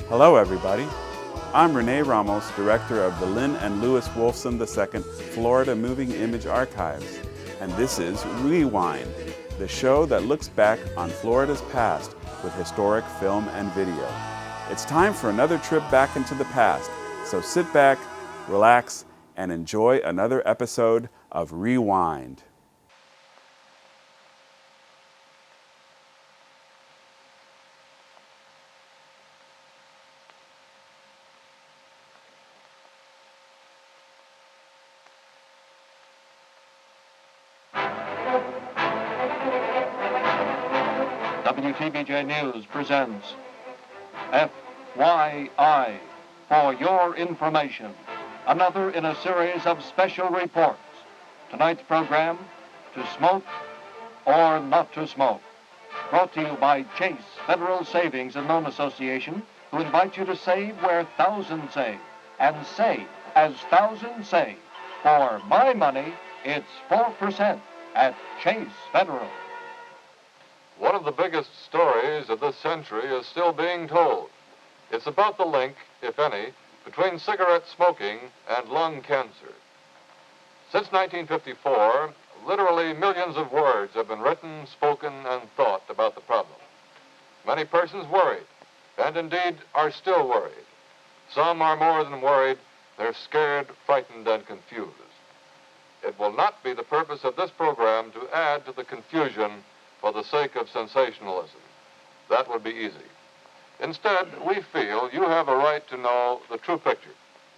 Hello everybody, I'm Rene Ramos, director of the Lynn and Louis Wolfson II Florida Moving Image Archives, and this is Rewind, the show that looks back on Florida's past with historic film and video. It's time for another trip back into the past, so sit back, relax, and enjoy another episode of Rewind. WTVJ News presents FYI, for your information, another in a series of special reports. Tonight's program, To Smoke or Not to Smoke, brought to you by Chase Federal Savings and Loan Association, who invite you to save where thousands save, and save as thousands save. For my money, it's 4% at Chase Federal. One of the biggest stories of this century is still being told. It's about the link, if any, between cigarette smoking and lung cancer. Since 1954, literally millions of words have been written, spoken, and thought about the problem. Many persons worried, and indeed are still worried. Some are more than worried, they're scared, frightened, and confused. It will not be the purpose of this program to add to the confusion for the sake of sensationalism. That would be easy. Instead, we feel you have a right to know the true picture,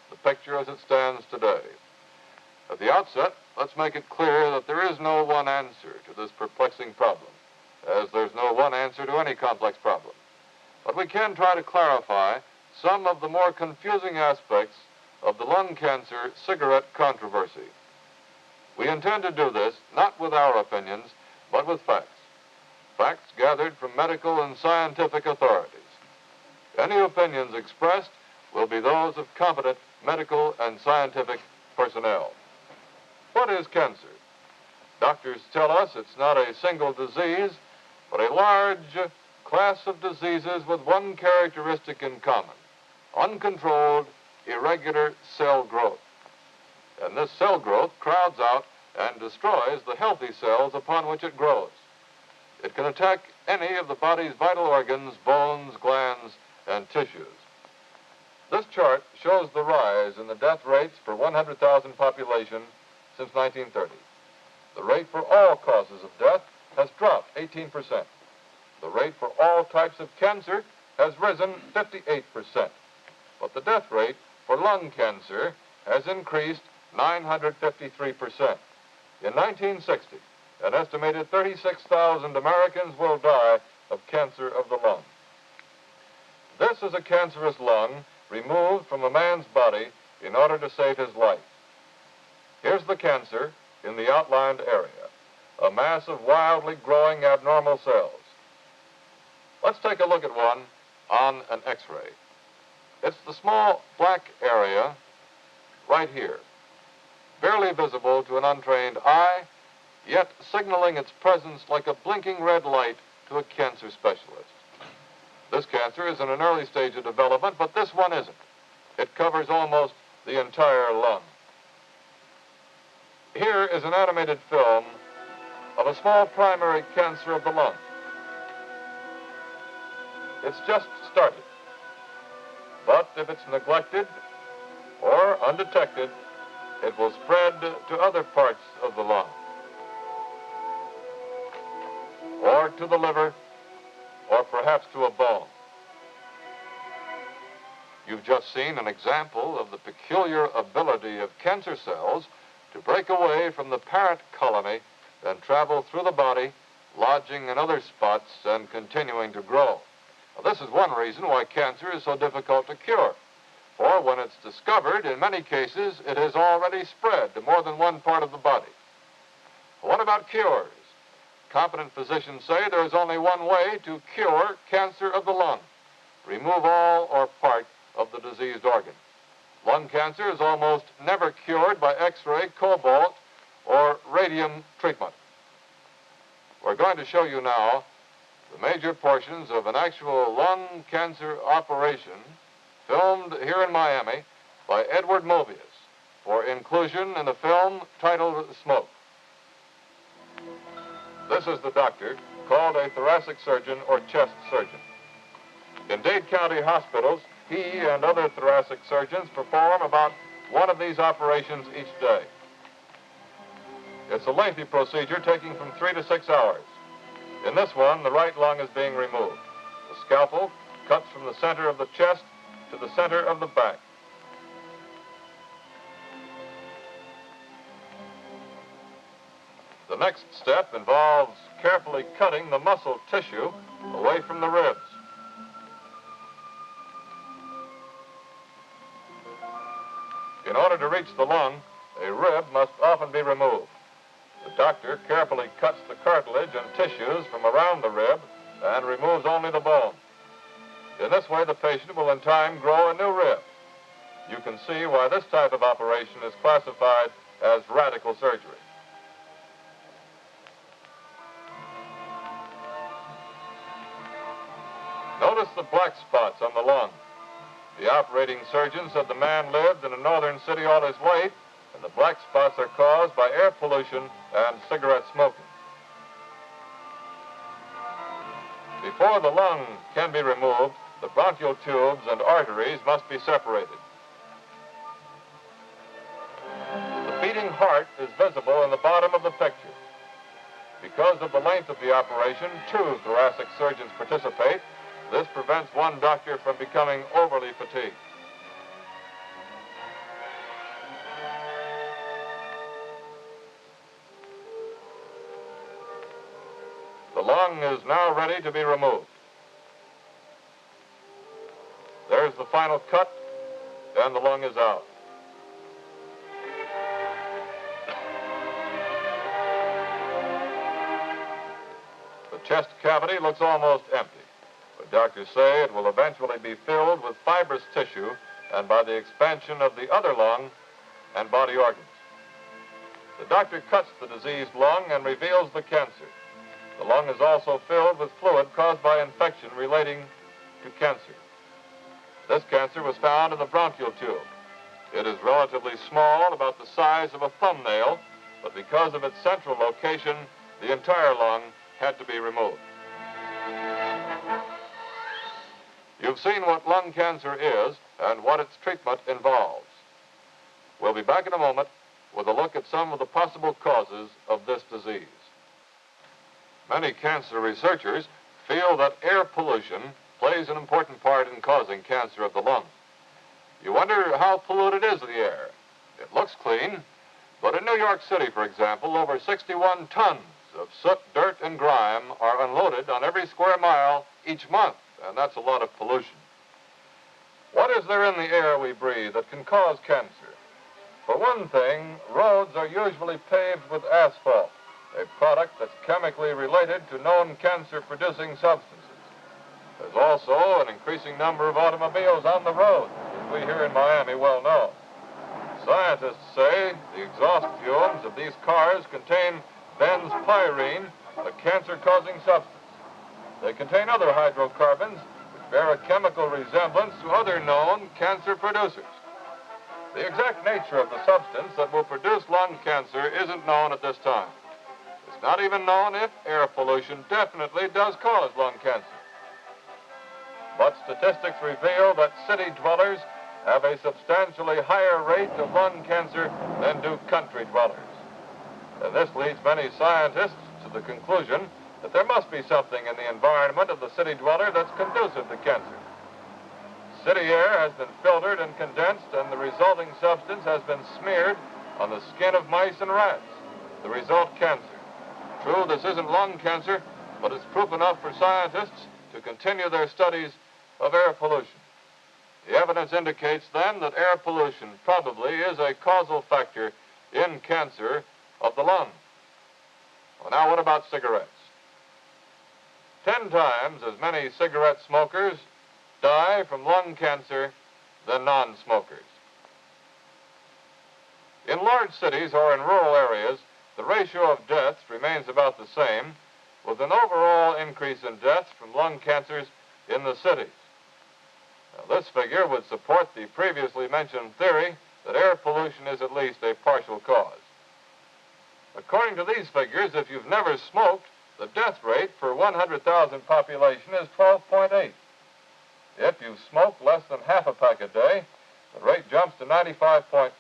the picture as it stands today. At the outset, let's make it clear that there is no one answer to this perplexing problem, as there's no one answer to any complex problem. But we can try to clarify some of the more confusing aspects of the lung cancer cigarette controversy. We intend to do this not with our opinions, but with facts. Facts gathered from medical and scientific authorities. Any opinions expressed will be those of competent medical and scientific personnel. What is cancer? Doctors tell us it's not a single disease, but a large class of diseases with one characteristic in common: uncontrolled, irregular cell growth. And this cell growth crowds out and destroys the healthy cells upon which it grows. It can attack any of the body's vital organs, bones, glands, and tissues. This chart shows the rise in the death rates per 100,000 population since 1930. The rate for all causes of death has dropped 18%. The rate for all types of cancer has risen 58%. But the death rate for lung cancer has increased 953%. In 1960, an estimated 36,000 Americans will die of cancer of the lung. This is a cancerous lung removed from a man's body in order to save his life. Here's the cancer in the outlined area, a mass of wildly growing abnormal cells. Let's take a look at one on an X-ray. It's the small black area right here, barely visible to an untrained eye, yet signaling its presence like a blinking red light to a cancer specialist. This cancer is in an early stage of development, but this one isn't. It covers almost the entire lung. Here is an animated film of a small primary cancer of the lung. It's just started. But if it's neglected or undetected, it will spread to other parts of the lung, or to the liver, or perhaps to a bone. You've just seen an example of the peculiar ability of cancer cells to break away from the parent colony and travel through the body, lodging in other spots and continuing to grow. Now, this is one reason why cancer is so difficult to cure. For when it's discovered, in many cases, it has already spread to more than one part of the body. What about cures? competent physicians say there is only one way to cure cancer of the lung: remove all or part of the diseased organ. Lung cancer is almost never cured by X-ray, cobalt, or radium treatment. We're going to show you now the major portions of an actual lung cancer operation filmed here in Miami by Edward Mobius for inclusion in the film titled Smoke. This is the doctor called a thoracic surgeon or chest surgeon. In Dade County hospitals, he and other thoracic surgeons perform about one of these operations each day. It's a lengthy procedure taking from 3 to 6 hours. In this one, the right lung is being removed. The scalpel cuts from the center of the chest to the center of the back. The next step involves carefully cutting the muscle tissue away from the ribs. In order to reach the lung, a rib must often be removed. The doctor carefully cuts the cartilage and tissues from around the rib and removes only the bone. In this way, the patient will in time grow a new rib. You can see why this type of operation is classified as radical surgery. Notice the black spots on the lung. The operating surgeon said the man lived in a northern city all his life, and the black spots are caused by air pollution and cigarette smoking. Before the lung can be removed, the bronchial tubes and arteries must be separated. The beating heart is visible in the bottom of the picture. Because of the length of the operation, 2 thoracic surgeons participate. This prevents one doctor from becoming overly fatigued. The lung is now ready to be removed. There's the final cut, and the lung is out. The chest cavity looks almost empty, but doctors say it will eventually be filled with fibrous tissue and by the expansion of the other lung and body organs. The doctor cuts the diseased lung and reveals the cancer. The lung is also filled with fluid caused by infection relating to cancer. This cancer was found in the bronchial tube. It is relatively small, about the size of a thumbnail, but because of its central location, the entire lung had to be removed. You've seen what lung cancer is and what its treatment involves. We'll be back in a moment with a look at some of the possible causes of this disease. Many cancer researchers feel that air pollution plays an important part in causing cancer of the lung. You wonder how polluted is the air. It looks clean, but in New York City, for example, over 61 tons of soot, dirt, and grime are unloaded on every square mile each month, and that's a lot of pollution. What is there in the air we breathe that can cause cancer? For one thing, roads are usually paved with asphalt, a product that's chemically related to known cancer-producing substances. There's also an increasing number of automobiles on the road, as we here in Miami well know. Scientists say the exhaust fumes of these cars contain benzpyrene, a cancer-causing substance. They contain other hydrocarbons which bear a chemical resemblance to other known cancer producers. The exact nature of the substance that will produce lung cancer isn't known at this time. It's not even known if air pollution definitely does cause lung cancer. But statistics reveal that city dwellers have a substantially higher rate of lung cancer than do country dwellers. And this leads many scientists to the conclusion that there must be something in the environment of the city dweller that's conducive to cancer. City air has been filtered and condensed, and the resulting substance has been smeared on the skin of mice and rats. The result, cancer. True, this isn't lung cancer, but it's proof enough for scientists to continue their studies of air pollution. The evidence indicates then that air pollution probably is a causal factor in cancer of the lung. Well, now what about cigarettes? 10 times as many cigarette smokers die from lung cancer than non-smokers. In large cities or in rural areas, the ratio of deaths remains about the same, with an overall increase in deaths from lung cancers in the cities. Now, this figure would support the previously mentioned theory that air pollution is at least a partial cause. According to these figures, if you've never smoked, the death rate per 100,000 population is 12.8. If you smoke less than half a pack a day, the rate jumps to 95.2.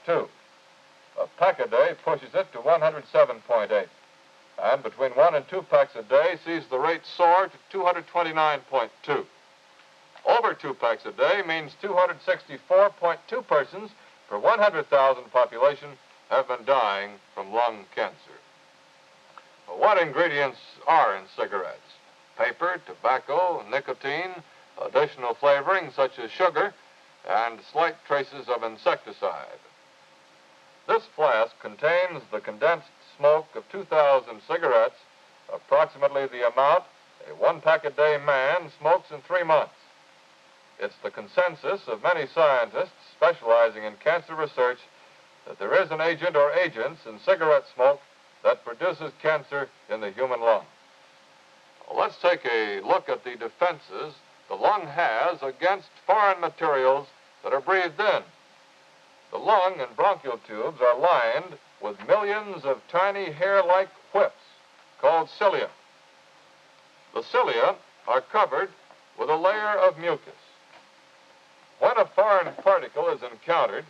A pack a day pushes it to 107.8. And between 1 and 2 packs a day sees the rate soar to 229.2. Over 2 packs a day means 264.2 persons per 100,000 population have been dying from lung cancer. Well, what ingredients are in cigarettes? Paper, tobacco, nicotine, additional flavoring such as sugar, and slight traces of insecticide. This flask contains the condensed smoke of 2,000 cigarettes, approximately the amount a 1-pack-a-day man smokes in 3 months. It's the consensus of many scientists specializing in cancer research that there is an agent or agents in cigarette smoke that produces cancer in the human lung. Well, let's take a look at the defenses the lung has against foreign materials that are breathed in. The lung and bronchial tubes are lined with millions of tiny hair-like whips called cilia. The cilia are covered with a layer of mucus. When a foreign particle is encountered,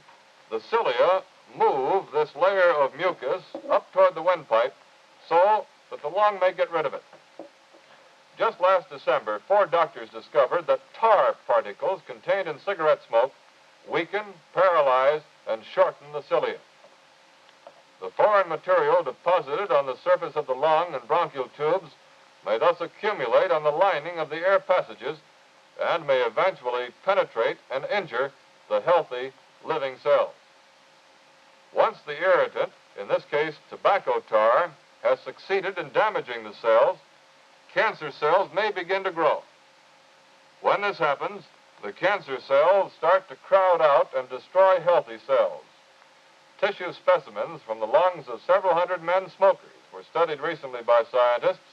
the cilia move this layer of mucus up toward the windpipe so that the lung may get rid of it. Just last December, 4 doctors discovered that tar particles contained in cigarette smoke weaken, paralyze, and shorten the cilia. The foreign material deposited on the surface of the lung and bronchial tubes may thus accumulate on the lining of the air passages and may eventually penetrate and injure the healthy, living cells. Once the irritant, in this case tobacco tar, has succeeded in damaging the cells, cancer cells may begin to grow. When this happens, the cancer cells start to crowd out and destroy healthy cells. Tissue specimens from the lungs of several hundred men smokers were studied recently by scientists,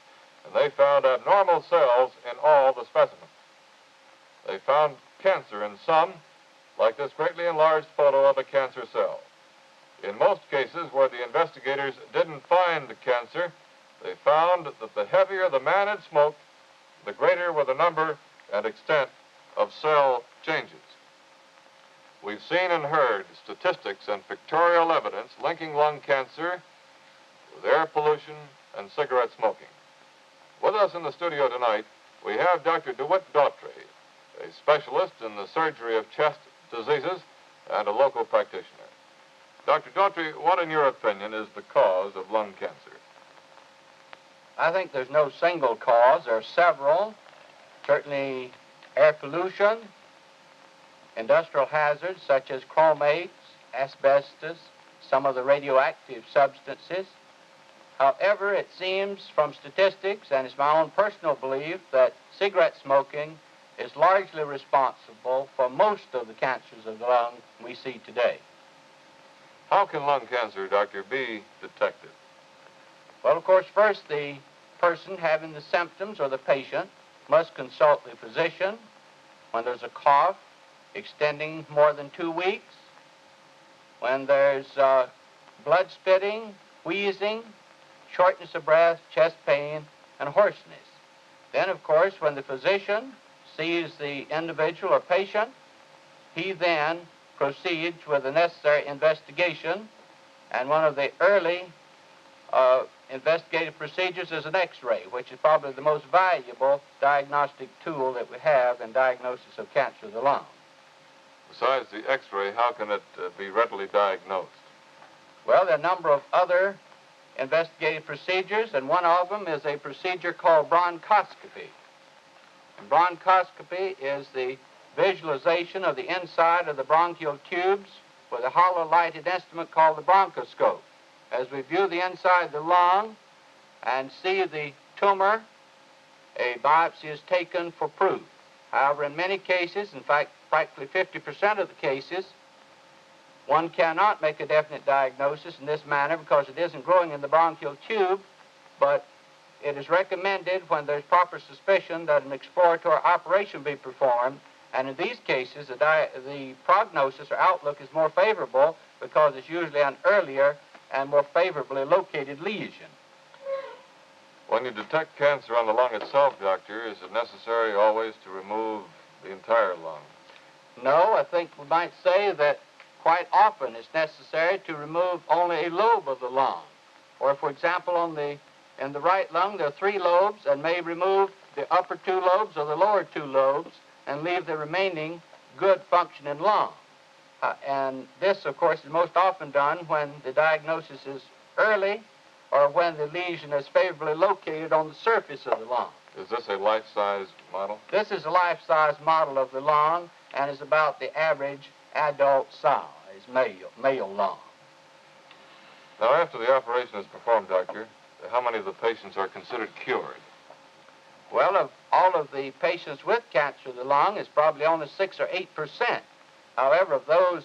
and they found abnormal cells in all the specimens. They found cancer in some, like this greatly enlarged photo of a cancer cell. In most cases where the investigators didn't find cancer, they found that the heavier the man had smoked, the greater were the number and extent of cell changes. We've seen and heard statistics and pictorial evidence linking lung cancer with air pollution and cigarette smoking. With us in the studio tonight, we have Dr. DeWitt Daughtry, a specialist in the surgery of chest diseases and a local practitioner. Dr. Daughtry, what in your opinion is the cause of lung cancer? I think there's no single cause. There are several. Certainly air pollution, industrial hazards such as chromates, asbestos, some of the radioactive substances. However, it seems from statistics, and it's my own personal belief, that cigarette smoking is largely responsible for most of the cancers of the lung we see today. How can lung cancer, Doctor, be detected? Well, of course, first the person having the symptoms or the patient must consult the physician when there's a cough extending more than 2 weeks, when there's blood spitting, wheezing, shortness of breath, chest pain, and hoarseness. Then, of course, when the physician sees the individual or patient, he then proceeds with the necessary investigation, and one of the early investigative procedures is an X-ray, which is probably the most valuable diagnostic tool that we have in diagnosis of cancer of the lung. Besides the X-ray, how can it be readily diagnosed? Well, there are a number of other investigative procedures, and one of them is a procedure called bronchoscopy. And bronchoscopy is the visualization of the inside of the bronchial tubes with a hollow lighted instrument called the bronchoscope. As we view the inside of the lung and see the tumor a biopsy is taken for proof. However, in many cases, in fact, practically 50% of the cases, one cannot make a definite diagnosis in this manner because it isn't growing in the bronchial tube, but it is recommended when there's proper suspicion that an exploratory operation be performed, and in these cases, the prognosis or outlook is more favorable because it's usually an earlier and more favorably located lesion. When you detect cancer on the lung itself, doctor, is it necessary always to remove the entire lung? No, I think we might say that quite often it's necessary to remove only a lobe of the lung. Or, for example, in the right lung, there are 3 lobes, and may remove the upper 2 lobes or the lower 2 lobes and leave the remaining good functioning lung. And this, of course, is most often done when the diagnosis is early or when the lesion is favorably located on the surface of the lung. Is this a life-size model? This is a life-size model of the lung and is about the average adult size, male lung. Now, after the operation is performed, doctor, how many of the patients are considered cured? Well, of all of the patients with cancer of the lung, it's probably only 6 or 8%. However, of those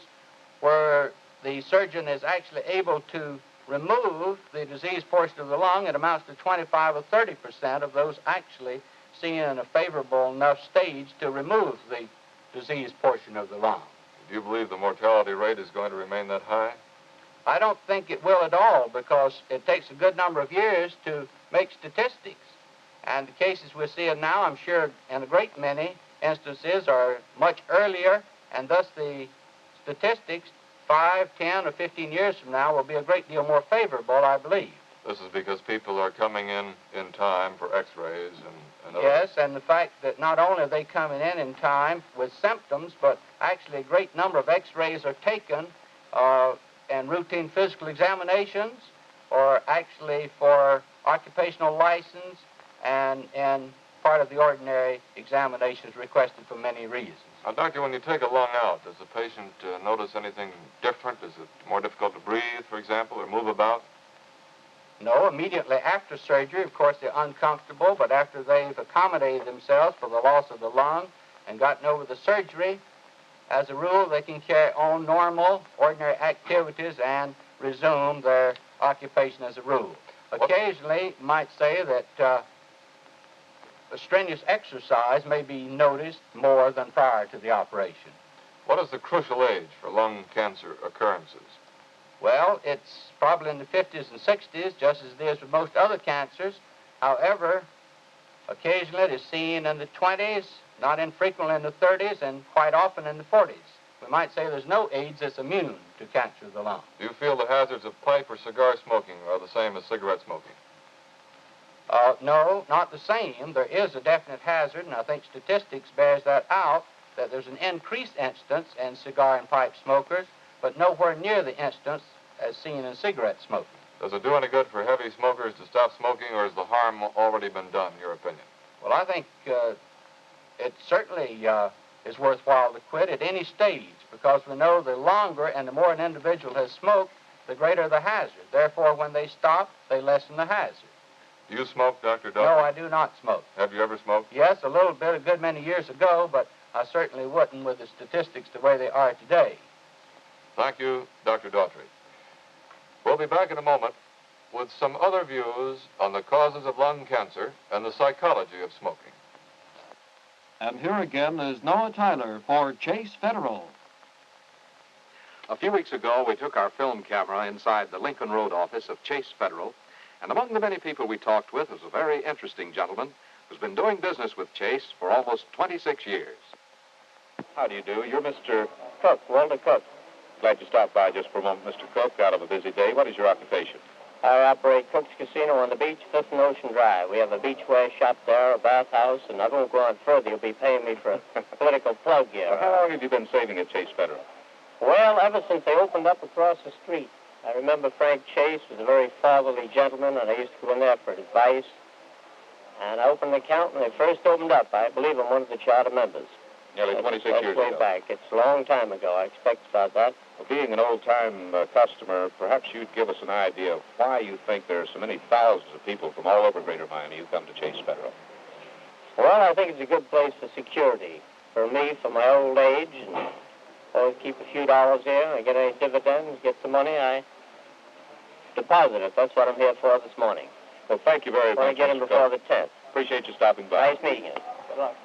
where the surgeon is actually able to remove the diseased portion of the lung, it amounts to 25 or 30% of those actually seen in a favorable enough stage to remove the diseased portion of the lung. Do you believe the mortality rate is going to remain that high? I don't think it will at all because it takes a good number of years to make statistics. And the cases we're seeing now, I'm sure in a great many instances, are much earlier, and thus the statistics 5, 10, or 15 years from now will be a great deal more favorable, I believe. This is because people are coming in time for x-rays and other... Yes, and the fact that not only are they coming in time with symptoms, but actually a great number of x-rays are taken and routine physical examinations, or actually for occupational license and part of the ordinary examinations requested for many reasons. Now, doctor, when you take a lung out, does the patient notice anything different? Is it more difficult to breathe, for example, or move about? No, immediately after surgery, of course, they're uncomfortable, but after they've accommodated themselves for the loss of the lung and gotten over the surgery, as a rule, they can carry on normal, ordinary activities and resume their occupation as a rule. Occasionally, you might say that a strenuous exercise may be noticed more than prior to the operation. What is the crucial age for lung cancer occurrences? Well, it's probably in the 50s and 60s, just as it is with most other cancers. However, occasionally it is seen in the 20s, not infrequently in the 30s, and quite often in the 40s. We might say there's no age that's immune to cancer of the lung. Do you feel the hazards of pipe or cigar smoking are the same as cigarette smoking? No, not the same. There is a definite hazard, and I think statistics bears that out, that there's an increased incidence in cigar and pipe smokers, but nowhere near the incidence as seen in cigarette smoking. Does it do any good for heavy smokers to stop smoking, or has the harm already been done, in your opinion? Well, I think it certainly is worthwhile to quit at any stage, because we know the longer and the more an individual has smoked, the greater the hazard. Therefore, when they stop, they lessen the hazard. Do you smoke, Dr. Dalton? No, I do not smoke. Have you ever smoked? Yes, a little bit, a good many years ago, but I certainly wouldn't with the statistics the way they are today. Thank you, Dr. Daughtry. We'll be back in a moment with some other views on the causes of lung cancer and the psychology of smoking. And here again is Noah Tyler for Chase Federal. A few weeks ago, we took our film camera inside the Lincoln Road office of Chase Federal, and among the many people we talked with was a very interesting gentleman who's been doing business with Chase for almost 26 years. How do you do? You're Mr. Cook, Walter Cook. Glad you stopped by just for a moment, Mr. Cook, out of a busy day. What is your occupation? I operate Cook's Casino on the beach, 5th and Ocean Drive. We have a beachwear shop there, a bathhouse, and I won't go on further. You'll be paying me for a political plug here. Well, how long have you been saving at Chase Federal? Well, ever since they opened up across the street. I remember Frank Chase was a very fatherly gentleman, and I used to go in there for advice. And I opened an account when they first opened up. I believe I'm one of the charter members. Nearly 26 years way ago. back. It's a long time ago. I expect about that. Well, being an old-time customer, perhaps you'd give us an idea of why you think there are so many thousands of people from all over Greater Miami who come to Chase Federal. Well, I think it's a good place for security. For me, for my old age, and always keep a few dollars here. I get any dividends, get some money, I deposit it. That's what I'm here for this morning. Well, thank you very much. I want to get in before the 10th. Appreciate you stopping by. Nice meeting you. Good luck.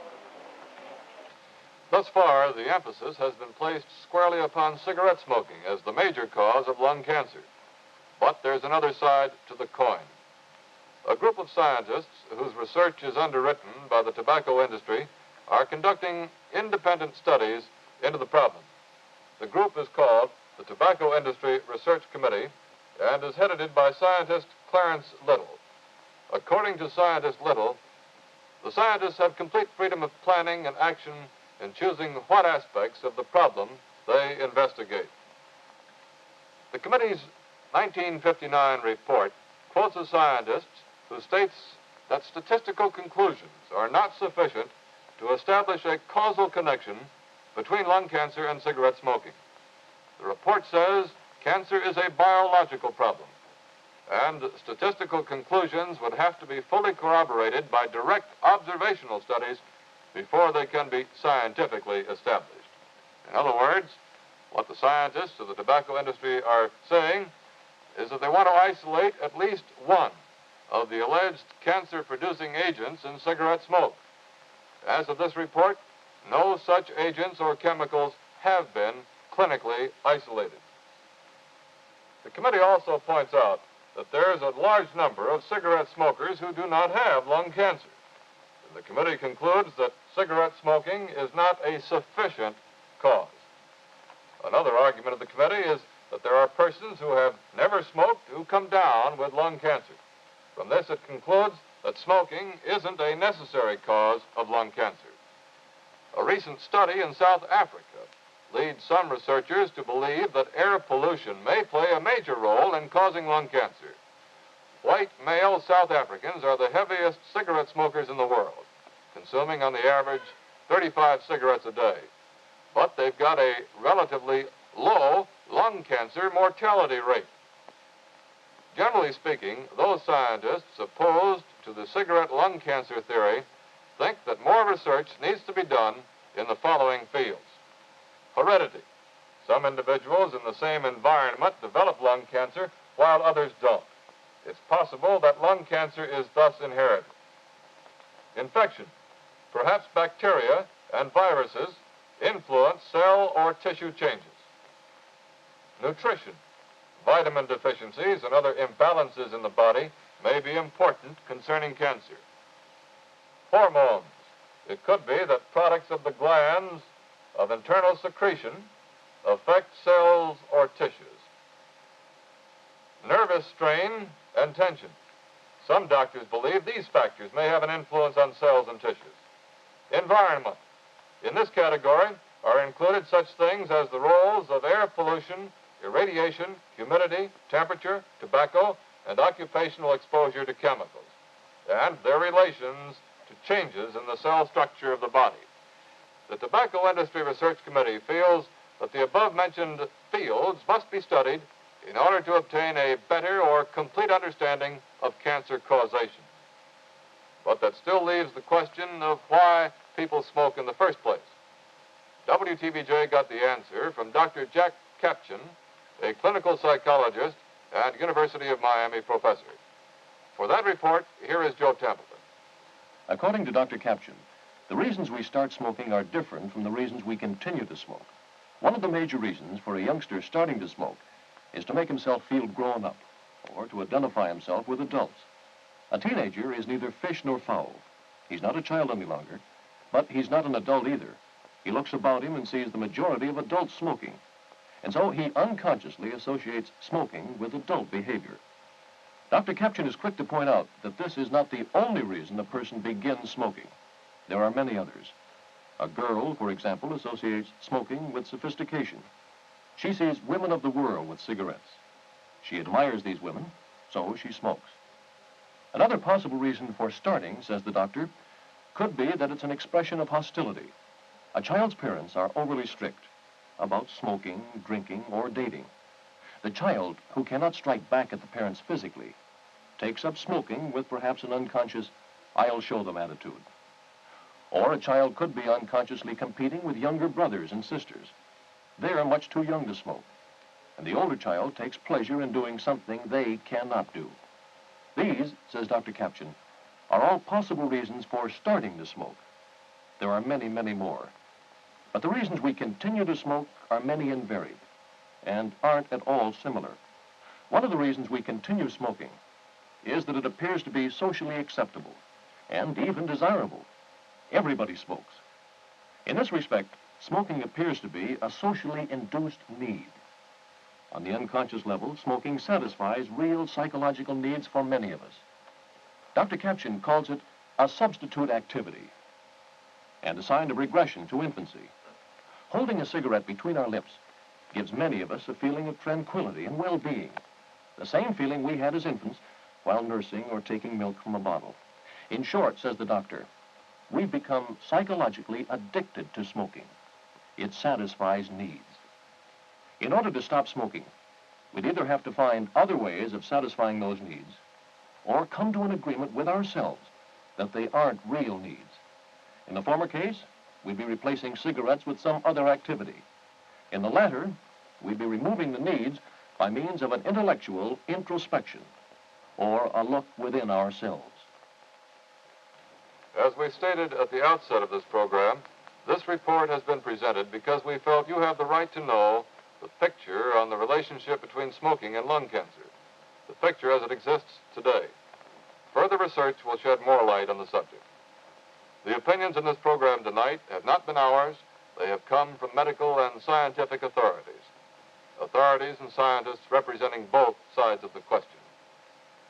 Thus far, the emphasis has been placed squarely upon cigarette smoking as the major cause of lung cancer. But there's another side to the coin. A group of scientists whose research is underwritten by the tobacco industry are conducting independent studies into the problem. The group is called the Tobacco Industry Research Committee and is headed by scientist Clarence Little. According to scientist Little, the scientists have complete freedom of planning and action in choosing what aspects of the problem they investigate. The committee's 1959 report quotes a scientist who states that statistical conclusions are not sufficient to establish a causal connection between lung cancer and cigarette smoking. The report says cancer is a biological problem, and statistical conclusions would have to be fully corroborated by direct observational studies before they can be scientifically established. In other words, what the scientists of the tobacco industry are saying is that they want to isolate at least one of the alleged cancer-producing agents in cigarette smoke. As of this report, no such agents or chemicals have been clinically isolated. The committee also points out that there is a large number of cigarette smokers who do not have lung cancer. And the committee concludes that cigarette smoking is not a sufficient cause. Another argument of the committee is that there are persons who have never smoked who come down with lung cancer. From this, it concludes that smoking isn't a necessary cause of lung cancer. A recent study in South Africa leads some researchers to believe that air pollution may play a major role in causing lung cancer. White male South Africans are the heaviest cigarette smokers in the world, consuming on the average 35 cigarettes a day. But they've got a relatively low lung cancer mortality rate. Generally speaking, those scientists opposed to the cigarette lung cancer theory think that more research needs to be done in the following fields. Heredity. Some individuals in the same environment develop lung cancer while others don't. It's possible that lung cancer is thus inherited. Infection. Perhaps bacteria and viruses influence cell or tissue changes. Nutrition. Vitamin deficiencies and other imbalances in the body may be important concerning cancer. Hormones. It could be that products of the glands of internal secretion affect cells or tissues. Nervous strain and tension. Some doctors believe these factors may have an influence on cells and tissues. Environment. In this category are included such things as the roles of air pollution, irradiation, humidity, temperature, tobacco, and occupational exposure to chemicals, and their relations to changes in the cell structure of the body. The Tobacco Industry Research Committee feels that the above-mentioned fields must be studied in order to obtain a better or complete understanding of cancer causation. But that still leaves the question of why people smoke in the first place. WTVJ got the answer from Dr. Jack Kapchin, a clinical psychologist and University of Miami professor. For that report, here is Joe Templeton. According to Dr. Kapchin, the reasons we start smoking are different from the reasons we continue to smoke. One of the major reasons for a youngster starting to smoke is to make himself feel grown up, or to identify himself with adults. A teenager is neither fish nor fowl. He's not a child any longer, but he's not an adult either. He looks about him and sees the majority of adults smoking, and so he unconsciously associates smoking with adult behavior. Dr. Kapchin is quick to point out that this is not the only reason a person begins smoking. There are many others. A girl, for example, associates smoking with sophistication. She sees women of the world with cigarettes. She admires these women, so she smokes. Another possible reason for starting, says the doctor, could be that it's an expression of hostility. A child's parents are overly strict about smoking, drinking, or dating. The child, who cannot strike back at the parents physically, takes up smoking with perhaps an unconscious, I'll show them attitude. Or a child could be unconsciously competing with younger brothers and sisters. They are much too young to smoke, and the older child takes pleasure in doing something they cannot do. These, says Dr. Caption, are all possible reasons for starting to smoke. There are many, many more. But the reasons we continue to smoke are many and varied, and aren't at all similar. One of the reasons we continue smoking is that it appears to be socially acceptable and even desirable. Everybody smokes. In this respect, smoking appears to be a socially induced need. On the unconscious level, smoking satisfies real psychological needs for many of us. Dr. Caption calls it a substitute activity and a sign of regression to infancy. Holding a cigarette between our lips gives many of us a feeling of tranquility and well-being, the same feeling we had as infants while nursing or taking milk from a bottle. In short, says the doctor, we've become psychologically addicted to smoking. It satisfies needs. In order to stop smoking, we'd either have to find other ways of satisfying those needs or come to an agreement with ourselves that they aren't real needs. In the former case, we'd be replacing cigarettes with some other activity. In the latter, we'd be removing the needs by means of an intellectual introspection or a look within ourselves. As we stated at the outset of this program, this report has been presented because we felt you have the right to know the picture on the relationship between smoking and lung cancer, the picture as it exists today. Further research will shed more light on the subject. The opinions in this program tonight have not been ours. They have come from medical and scientific authorities and scientists representing both sides of the question.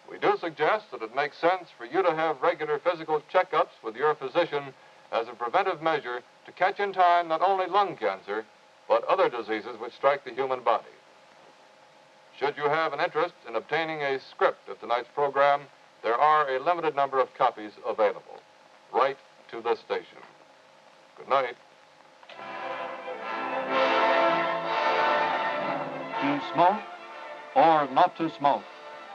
We do suggest that it makes sense for you to have regular physical checkups with your physician as a preventive measure to catch in time not only lung cancer, but other diseases which strike the human body. Should you have an interest in obtaining a script of tonight's program, there are a limited number of copies available. Write to this station. Good night. To smoke or not to smoke?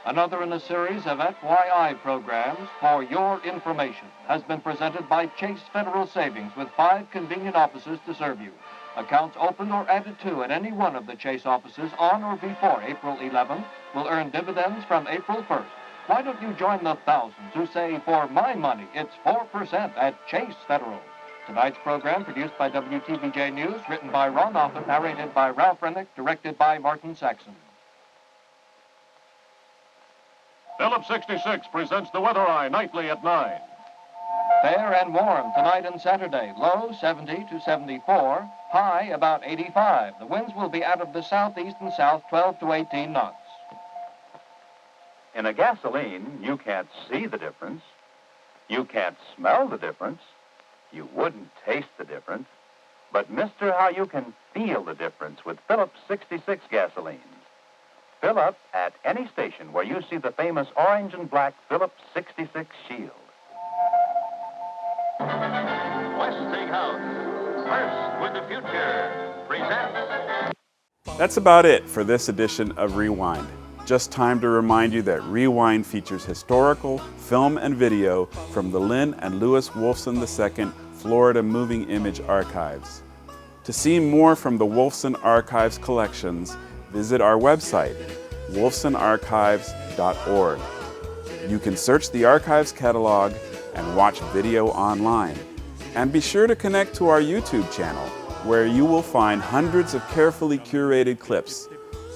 Another in a series of FYI programs for your information has been presented by Chase Federal Savings with 5 convenient offices to serve you. Accounts opened or added to at any one of the Chase offices on or before April 11th will earn dividends from April 1st. Why don't you join the thousands who say, for my money, it's 4% at Chase Federal? Tonight's program, produced by WTVJ News, written by Ron Offen, narrated by Ralph Rene, directed by Martin Saxon. Phillips 66 presents the Weather Eye nightly at 9. Fair and warm tonight and Saturday. Low 70 to 74, high about 85. The winds will be out of the southeast and south 12 to 18 knots. In a gasoline, you can't see the difference. You can't smell the difference. You wouldn't taste the difference. But, mister, how you can feel the difference with Phillips 66 gasolines. Fill up at any station where you see the famous orange and black Phillips 66 shield. Westinghouse, first with the future, presents. That's about it for this edition of Rewind. Just time to remind you that Rewind features historical, film and video from the Lynn and Lewis Wolfson II Florida Moving Image Archives. To see more from the Wolfson Archives collections, visit our website, wolfsonarchives.org. You can search the archives catalog and watch video online. And be sure to connect to our YouTube channel, where you will find hundreds of carefully curated clips,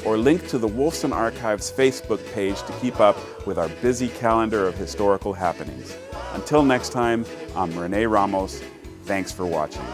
or link to the Wolfson Archives Facebook page to keep up with our busy calendar of historical happenings. Until next time, I'm Rene Ramos. Thanks for watching.